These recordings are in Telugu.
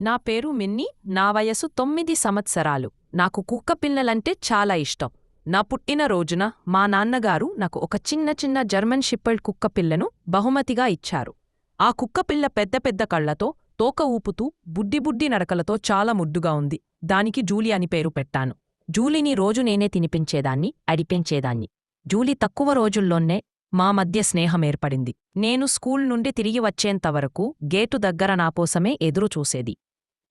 నా పేరు మిన్నీ, నా వయసు 9 సంవత్సరాలు. నాకు కుక్కపిల్లలంటే చాలా ఇష్టం. నా పుట్టిన రోజున మా నాన్నగారు నాకు ఒక చిన్న జర్మన్ షెపర్డ్ కుక్కపిల్లను బహుమతిగా ఇచ్చారు. ఆ కుక్కపిల్ల పెద్ద పెద్ద కళ్లతో, తోక ఊపుతూ, బుడ్డి నడకలతో చాలా ముద్దుగా ఉంది. దానికి జూలీ అని పేరు పెట్టాను. జూలీని రోజు నేనే తినిపించేదాన్ని, అడిపించేదాన్ని. జూలీ తక్కువ రోజుల్లోనే మా మధ్య స్నేహమేర్పడింది. నేను స్కూల్ నుండి తిరిగి వచ్చేంతవరకు గేటు దగ్గర నాకోసమే ఎదురుచూసేది.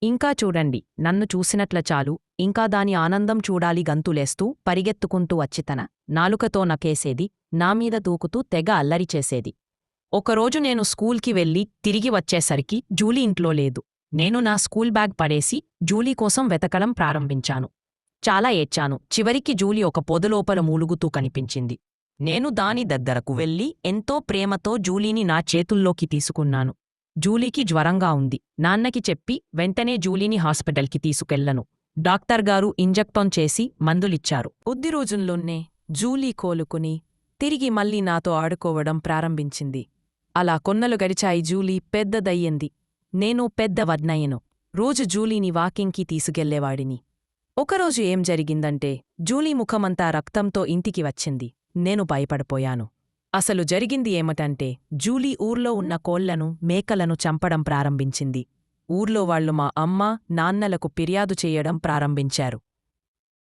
ఇంకా చూడండి, నన్ను చూసినట్ల చాలు, ఇంకా దాని ఆనందం చూడాలి గంతులేస్తూ పరిగెత్తుకుంటూ వచ్చి తన నాలుకతో నకేసేది, నామీద దూకుతూ తెగ అల్లరిచేసేది. ఒకరోజు నేను స్కూల్కి వెళ్ళి తిరిగి వచ్చేసరికి జూలీ ఇంట్లో లేదు. నేను నా స్కూల్ బ్యాగ్ పడేసి జూలీ కోసం వెతకడం ప్రారంభించాను. చాలా ఏడ్చాను. చివరికి జూలీ ఒక పొదలోపల మూలుగుతూ కనిపించింది. నేను దాని దగ్గరకు వెళ్ళి ఎంతో ప్రేమతో జూలీని నా చేతుల్లోకి తీసుకున్నాను. జూలీకి జ్వరంగా ఉంది. నాన్నకి చెప్పి వెంటనే జూలీని హాస్పిటల్కి తీసుకెళ్లను. డాక్టర్గారు ఇంజెక్టోన్ చేసి మందులిచ్చారు. కొద్ది రోజుల్లోనే జూలీ కోలుకుని తిరిగి మళ్ళీ నాతో ఆడుకోవడం ప్రారంభించింది. అలా కొన్నలు గడిచాయి. జూలీ పెద్దదయ్యింది. నేను పెద్దవడ్నయ్యను. రోజు జూలీని వాకింగ్కి తీసుకెళ్లేవాడిని. ఒకరోజు ఏం జరిగిందంటే, జూలీ ముఖమంతా రక్తంతో ఇంటికి వచ్చింది. నేను భయపడిపోయాను. అసలు జరిగింది ఏమిటంటే, జూలీ ఊర్లో ఉన్న కోళ్లను, మేకలను చంపడం ప్రారంభించింది. ఊర్లో వాళ్లు మా అమ్మ, నాన్నలకు ఫిర్యాదు చెయ్యడం ప్రారంభించారు.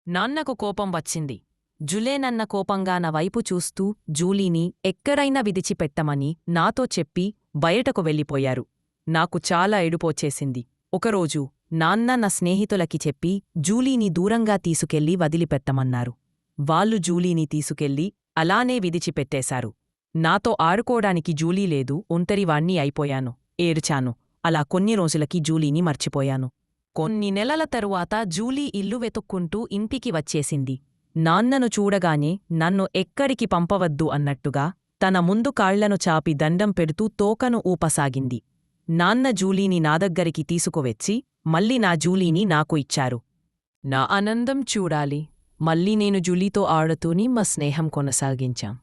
నాన్నకు కోపం వచ్చింది. జులేనన్న కోపంగా నా వైపు చూస్తూ జూలీని ఎక్కడైనా విడిచిపెట్టమని నాతో చెప్పి బయటకు వెళ్ళిపోయారు. నాకు చాలా ఏడుపోచేసింది. ఒకరోజు నాన్న నా స్నేహితులకి చెప్పి జూలీని దూరంగా తీసుకెళ్లి వదిలిపెట్టమన్నారు. వాళ్ళు జూలీని తీసుకెళ్లి అలానే విడిచిపెట్టేశారు. నాతో ఆడుకోడానికి జూలీ లేదు, ఒంటరివాణ్ణి అయిపోయాను. ఏడ్చాను. అలా కొన్ని రోజులకి జూలీని మర్చిపోయాను. కొన్ని నెలల తరువాత జూలీ ఇల్లు వెతుక్కుంటూ ఇంటికి వచ్చేసింది. నాన్నను చూడగానే నన్ను ఎక్కడికి పంపవద్దు అన్నట్టుగా తన ముందు కాళ్లను చాపి దండం పెడుతూ తోకను ఊపసాగింది. నాన్న జూలీని నా దగ్గరికి తీసుకువచ్చి మళ్ళీ నా జూలీని నాకు ఇచ్చారు. నా ఆనందం చూడాలి. మళ్ళీ నేను జూలీతో ఆడుతూని మా స్నేహం కొనసాగించాం.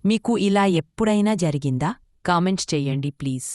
మీకు ఇలా ఎప్పుడైనా జరిగిందా? కామెంట్ చెయ్యండి ప్లీజ్.